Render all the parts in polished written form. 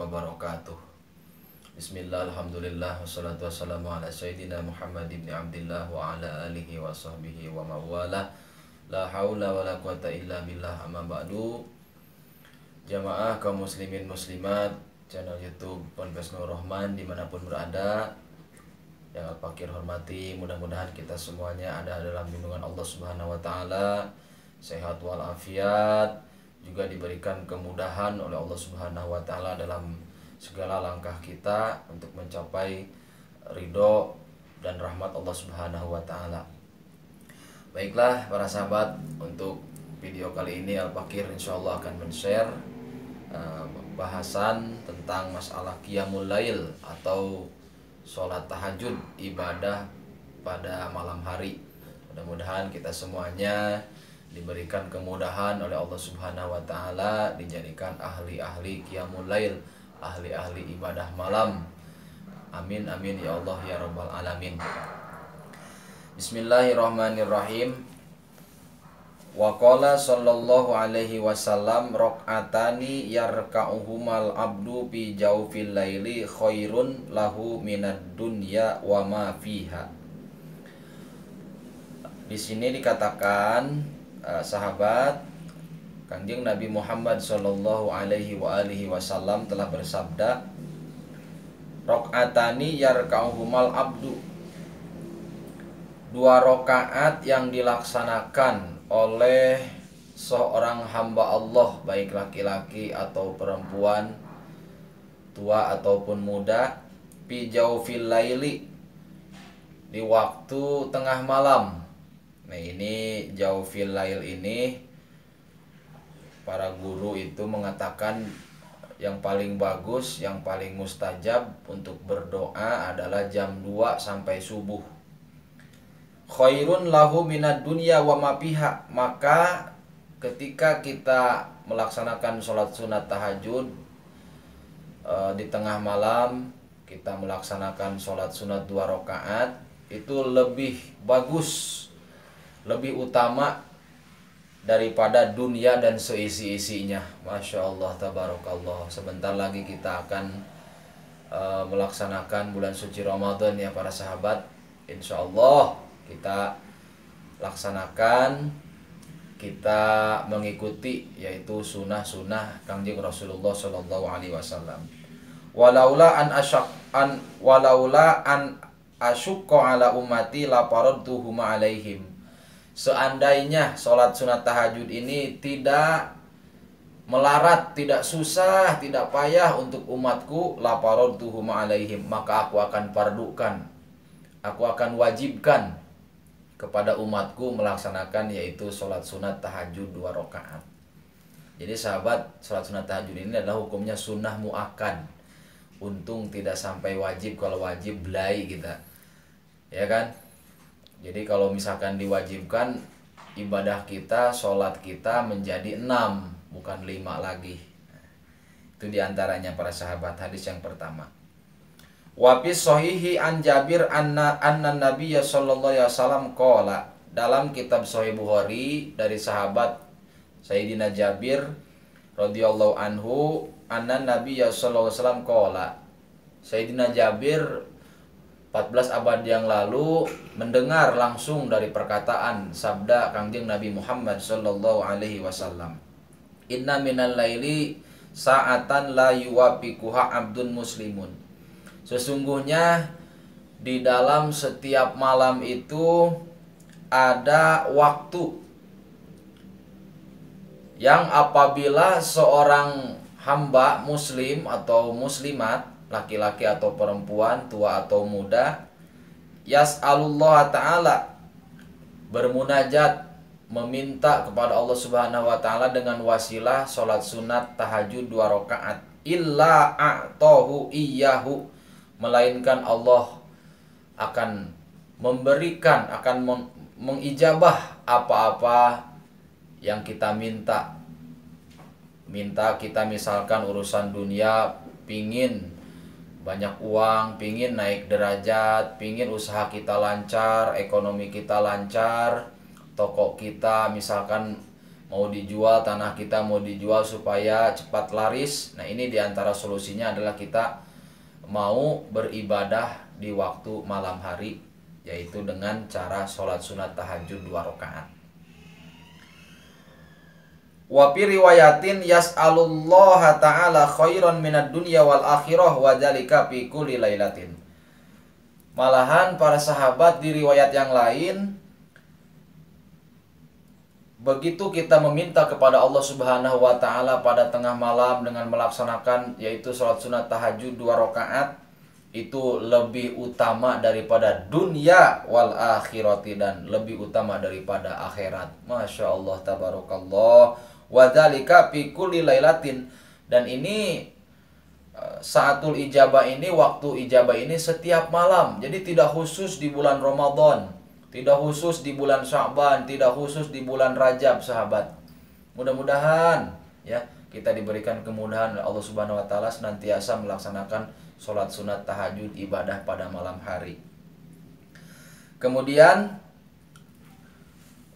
wabarakatuh. Bismillah, alhamdulillah, wassalatu wassalamu ala sayyidina Muhammad ibn Abdillah wa ala alihi wa sahbihi wa mawala. La hawla wa la quwata illa billah, amma ba'du. Jamaah kaum muslimin muslimat channel YouTube Ponpes Nur Rahman dimanapun berada, yang Al-Fakir hormati, mudah-mudahan kita semuanya ada dalam lindungan Allah Subhanahu wa taala, sehat walafiat, juga diberikan kemudahan oleh Allah Subhanahu wa taala dalam segala langkah kita untuk mencapai ridho dan rahmat Allah Subhanahu wa taala. Baiklah para sahabat, untuk video kali ini Al-Fakir insyaallah akan men-share bahasan tentang masalah qiyamul lail atau sholat tahajud, ibadah pada malam hari. Mudah-mudahan kita semuanya diberikan kemudahan oleh Allah Subhanahu wa taala, dijadikan ahli-ahli qiyamul lail, ahli-ahli ibadah malam. Amin amin ya Allah ya rabbal alamin. Bismillahirrahmanirrahim. Wa qala sallallahu alaihi wasallam, raq'atani yarka'uhumal abdu fi jawfil laili khairun lahu minad dunya wa ma fiha. Di sini dikatakan sahabat, Kanjeng Nabi Muhammad sallallahu alaihi wasallam telah bersabda, raq'atani yarka'uhumal abdu, dua rakaat yang dilaksanakan oleh seorang hamba Allah, baik laki-laki atau perempuan, tua ataupun muda, fi jaufil laili, di waktu tengah malam. Nah ini jaufil lail ini, para guru itu mengatakan yang paling bagus, yang paling mustajab untuk berdoa adalah jam 2 sampai subuh. Khairun lahu minad dunya wa ma fiha. Maka ketika kita melaksanakan sholat sunat tahajud di tengah malam, kita melaksanakan sholat sunat 2 rakaat, itu lebih bagus, lebih utama daripada dunia dan seisi-isinya. Masya Allah, tabarakallah. Sebentar lagi kita akan melaksanakan bulan suci Ramadan ya para sahabat. Insya Allah kita laksanakan, kita mengikuti, yaitu sunnah-sunnah Kanjeng Rasulullah Shallallahu Alaihi Wasallam. Walaula an asyukko ala ummati la faradtuhuma alaihim. Seandainya sholat sunat tahajud ini tidak melarat, tidak susah, tidak payah untuk umatku, la faradtuhuma alaihim, maka aku akan fardukan, aku akan wajibkan kepada umatku melaksanakan, yaitu sholat sunat tahajud 2 rakaat. Jadi sahabat, sholat sunat tahajud ini adalah hukumnya sunnah muakkad. Untung tidak sampai wajib, kalau wajib belai kita, ya kan? Jadi kalau misalkan diwajibkan, ibadah kita, sholat kita menjadi 6, bukan 5 lagi. Itu diantaranya para sahabat, hadis yang pertama. Wa fi shahihi an Jabir anna Nabiyya sallallahu alaihi wasallam qala, dalam kitab Sahih Bukhari dari sahabat Sayyidina Jabir radhiyallahu anhu, anna Nabiyya sallallahu alaihi wasallam qala, Sayyidina Jabir 14 abad yang lalu mendengar langsung dari perkataan sabda Kanjeng Nabi Muhammad sallallahu alaihi wasallam, inna minal laili sa'atan la yuwafiquha abdun muslimun. Sesungguhnya di dalam setiap malam itu ada waktu yang apabila seorang hamba muslim atau muslimat, laki-laki atau perempuan, tua atau muda, yas'alullah ta'ala, bermunajat, meminta kepada Allah Subhanahu wa taala dengan wasilah sholat sunat tahajud 2 rakaat, illa a'tahu iyyahu, melainkan Allah akan memberikan, akan mengijabah apa-apa yang kita minta. Minta kita misalkan urusan dunia, pingin banyak uang, pingin naik derajat, pingin usaha kita lancar, ekonomi kita lancar, toko kita misalkan mau dijual tanah kita, mau dijual supaya cepat laris. Nah, ini diantara solusinya adalah kita mau beribadah di waktu malam hari, yaitu dengan cara sholat sunat tahajud 2 rakaat. Wa fi riwayatin yas'alullaha ta'ala khairan minad dunya wal akhirah wa dzalika fi kulli lailatin. Malahan para sahabat di riwayat yang lain, begitu kita meminta kepada Allah Subhanahu wa taala pada tengah malam dengan melaksanakan yaitu sholat sunat tahajud 2 rakaat, itu lebih utama daripada dunia wal akhirati, dan lebih utama daripada akhirat. Masya Allah, tabarakallah. Wadzalika fi kulli lailatin, dan ini saatul ijabah ini, waktu ijabah ini setiap malam. Jadi tidak khusus di bulan Ramadan, tidak khusus di bulan Sya'ban, tidak khusus di bulan Rajab, sahabat. Mudah-mudahan ya kita diberikan kemudahan oleh Allah Subhanahu wa taala senantiasa melaksanakan sholat sunat tahajud ibadah pada malam hari. Kemudian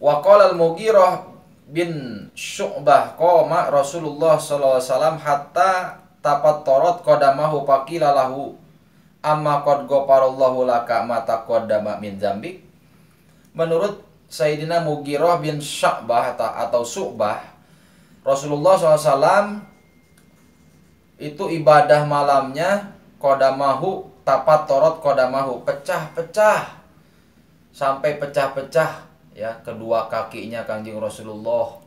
waqala al-Mughirah bin Syu'bah qoma Rasulullah sallallahu alaihi wasallam hatta tapattarat qadamahu faqila lahu amma qad ghafarallahu laka ma taqaddama min dzambik. Menurut Sayyidina Mughirah bin Syu'bah atau Syu'bah, Rasulullah SAW itu ibadah malamnya qadamahu tapattarat qadamahu, pecah-pecah sampai pecah-pecah ya kedua kakinya Kangjeng Rasulullah.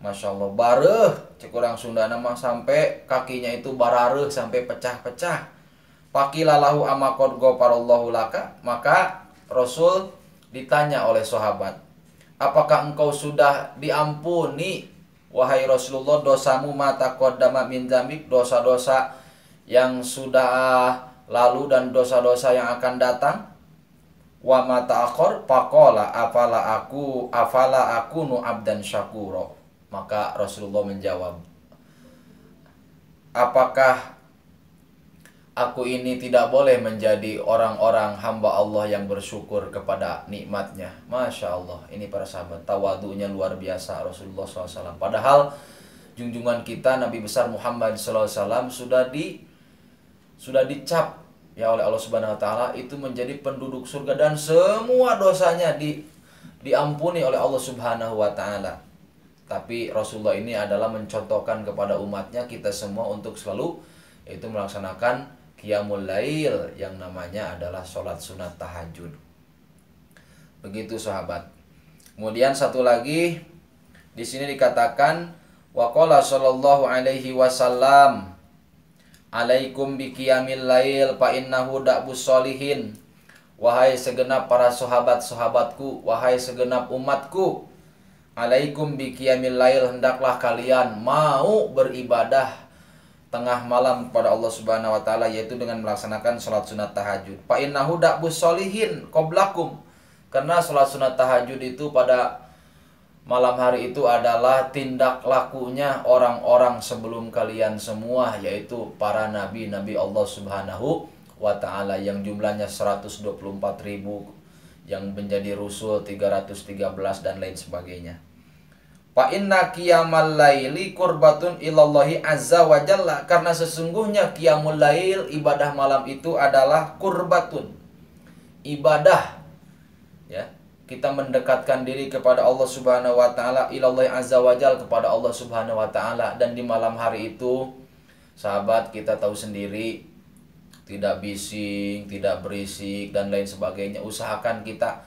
Masya Allah, bareuh cek urang Sunda mah, sampai kakinya itu barareuh sampai pecah-pecah. Faqila lahu amma qad ghafarallahu laka, maka Rasul ditanya oleh sahabat, apakah engkau sudah diampuni wahai Rasulullah dosamu ma taqaddama min dzambik, dosa-dosa yang sudah lalu dan dosa-dosa yang akan datang? Wa ma ta'akhir faqala afala akunu abdan syakura. Maka Rasulullah menjawab, apakah aku ini tidak boleh menjadi orang-orang hamba Allah yang bersyukur kepada nikmatnya? Masya Allah, ini para sahabat, tawadunya luar biasa Rasulullah SAW. Padahal junjungan kita Nabi besar Muhammad SAW sudah dicap ya oleh Allah Subhanahu wa taala itu menjadi penduduk surga, dan semua dosanya diampuni oleh Allah Subhanahu wa taala. Tapi Rasulullah ini adalah mencontohkan kepada umatnya, kita semua, untuk selalu itu melaksanakan qiyamul lail yang namanya adalah sholat sunat tahajud. Begitu sahabat. Kemudian satu lagi di sini dikatakan waqala sallallahu alaihi wasallam alaikum biqiyamil lail fa innahu da'bus solihin. Wahai segenap para sahabat-sahabatku, wahai segenap umatku, alaikum biqiyamil lail, hendaklah kalian mau beribadah tengah malam kepada Allah Subhanahu wa taala, yaitu dengan melaksanakan salat sunat tahajud. Fa innahu da'bus solihin qablakum, karena salat sunat tahajud itu pada malam hari itu adalah tindak lakunya orang-orang sebelum kalian semua, yaitu para nabi-nabi Allah Subhanahu wa ta'ala yang jumlahnya 124.000, yang menjadi rusul 313 dan lain sebagainya. Fa inna qiyamal laili qurbatun ilallahi azza wa jalla, karena sesungguhnya qiyamul lail, ibadah malam itu adalah qurbatun, ibadah ya, kita mendekatkan diri kepada Allah Subhanahu wa taala, ilallahi azza wa jalla, kepada Allah Subhanahu wa taala. Dan di malam hari itu sahabat, kita tahu sendiri, tidak bising, tidak berisik dan lain sebagainya. Usahakan kita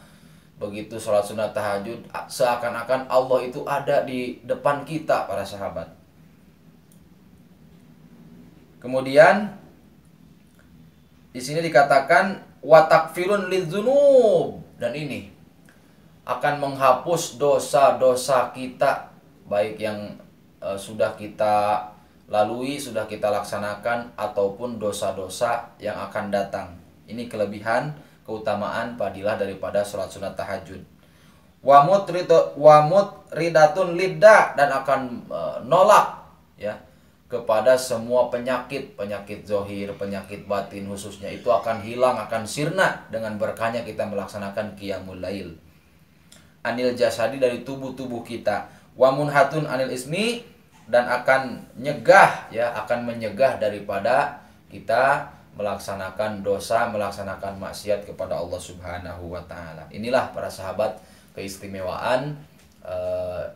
begitu sholat sunat tahajud seakan-akan Allah itu ada di depan kita, para sahabat. Kemudian di sini dikatakan wa takfirun lidzunub, dan ini akan menghapus dosa-dosa kita, baik yang sudah kita lalui, sudah kita laksanakan, ataupun dosa-dosa yang akan datang. Ini kelebihan, keutamaan, fadilah daripada sholat sunat tahajud. Wa mutridatun lidda, dan akan nolak ya kepada semua penyakit zohir, penyakit batin khususnya, itu akan hilang, akan sirna dengan berkahnya kita melaksanakan qiyamul lail. Anil jasadi, dari tubuh-tubuh kita. wa munhatun anil ismi, dan akan nyegah ya, akan menyegah daripada kita melaksanakan dosa, melaksanakan maksiat kepada Allah Subhanahu wa taala. Inilah para sahabat keistimewaan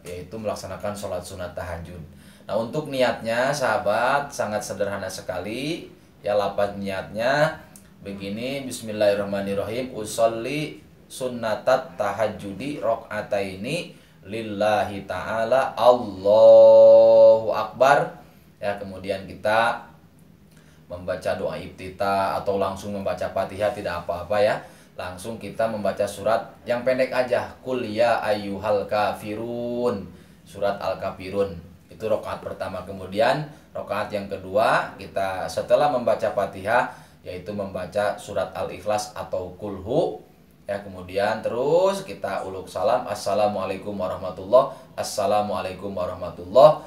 yaitu melaksanakan sholat sunat tahajud. Nah, untuk niatnya sahabat sangat sederhana sekali. Ya, lafaz niatnya begini, bismillahirrahmanirrahim, usolli sunnatat tahajudi rakaataini lillahi ta'ala, Allahu Akbar. Ya, kemudian kita membaca doa iftitah atau langsung membaca Fatihah tidak apa-apa ya. Langsung kita membaca surat yang pendek aja, Qul ya ayyuhal kafirun, surat Al-Kafirun. Itu rakaat pertama. Kemudian rakaat yang kedua kita setelah membaca Fatihah yaitu membaca surat Al-Ikhlas atau Kulhu. Ya, kemudian terus kita uluk salam, assalamualaikum warahmatullah, assalamualaikum warahmatullah.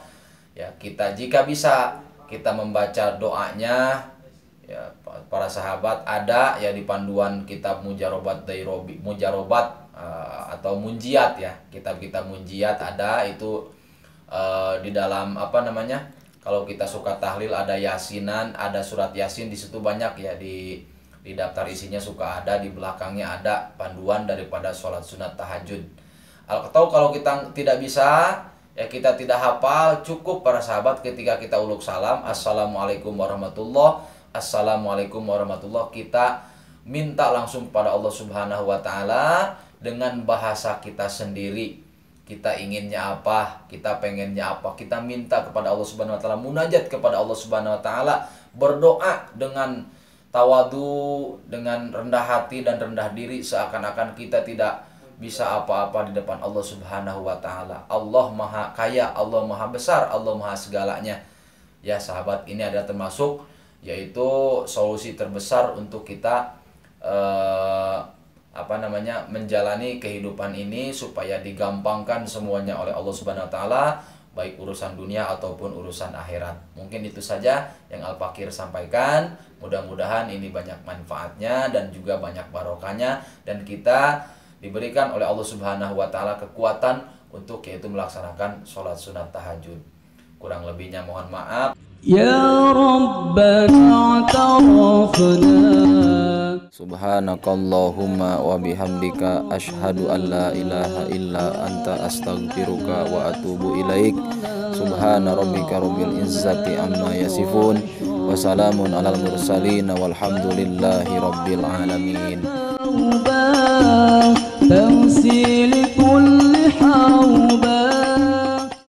Ya, kita jika bisa kita membaca doanya ya, para sahabat ada ya di panduan kitab Mujarobat Dairobi, Mujarobat atau Munjiat ya, kitab-kitab Munjiat ada itu di dalam apa namanya, kalau kita suka tahlil ada yasinan, ada surat yasin, di situ banyak ya, di daftar isinya suka ada, di belakangnya ada panduan daripada sholat sunat tahajud. Atau kalau kita tidak bisa ya, kita tidak hafal, cukup para sahabat ketika kita uluk salam, assalamualaikum warahmatullah, assalamualaikum warahmatullah, kita minta langsung kepada Allah Subhanahu wa taala dengan bahasa kita sendiri. Kita inginnya apa, kita pengennya apa, kita minta kepada Allah Subhanahu wa taala, munajat kepada Allah Subhanahu wa taala, berdoa dengan tawadu, dengan rendah hati dan rendah diri, seakan-akan kita tidak bisa apa-apa di depan Allah Subhanahu wa taala. Allah Maha Kaya, Allah Maha Besar, Allah Maha segalanya. Ya sahabat, ini adalah termasuk yaitu solusi terbesar untuk kita menjalani kehidupan ini supaya digampangkan semuanya oleh Allah Subhanahu wa taala, baik urusan dunia ataupun urusan akhirat. Mungkin itu saja yang Al-Fakir sampaikan. Mudah-mudahan ini banyak manfaatnya dan juga banyak barokahnya, dan kita diberikan oleh Allah Subhanahu wa taala kekuatan untuk yaitu melaksanakan sholat sunat tahajud. Kurang lebihnya mohon maaf. Ya Rabbana ta'afna. Subhanakallahumma wa bihamdika asyhadu an la ilaha illa anta astaghfiruka wa atubu ilaik. Subhana rabbika rabbil izzati amma yasifun wa salamun alal mursalin walhamdulillahi rabbil alamin. توبة تغسيل كل حوبة